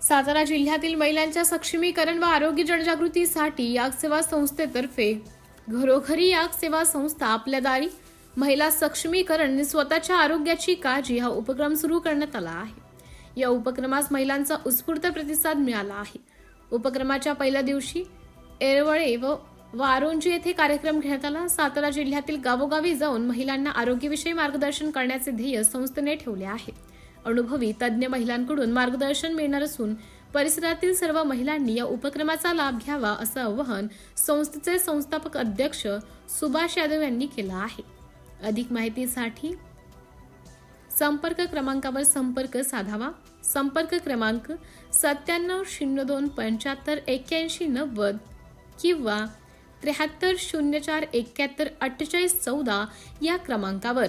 सातारा जिल्ह्यातील महिलांच्या सक्षमीकरण व आरोग्य जनजागृतीसाठी याक सेवा संस्थेतर्फे घरोघरी याक सेवा संस्था आपल्या दारी महिला सक्षमीकरण आणि स्वतःच्या आरोग्याची काळजी हा उपक्रम सुरू करण्यात आला आहे। या उपक्रमास महिलांचा उत्स्फूर्त प्रतिसाद मिळाला आहे। उपक्रमाच्या पहिल्या दिवशी येरवळे व वारोंजी येथे कार्यक्रम घेण्यात आला। सातारा जिल्ह्यातील गावोगावी जाऊन महिलांना आरोग्याविषयी मार्गदर्शन करण्याचे ध्येय संस्थेने ठेवले आहे। अनुभवी तज्ञ महिलांकडून मार्गदर्शन मिळणार असून परिसरातील सर्व महिलांनी या उपक्रमाचा लाभ घ्यावा असं आवाहन संस्थेचे संस्थापक अध्यक्ष सुभाष यादव यांनी केलं आहे। अधिक माहितीसाठी संपर्क क्रमांकावर संपर्क साधावा। संपर्क क्रमांक 9702758190 किंवा 7304714814 या क्रमांकावर।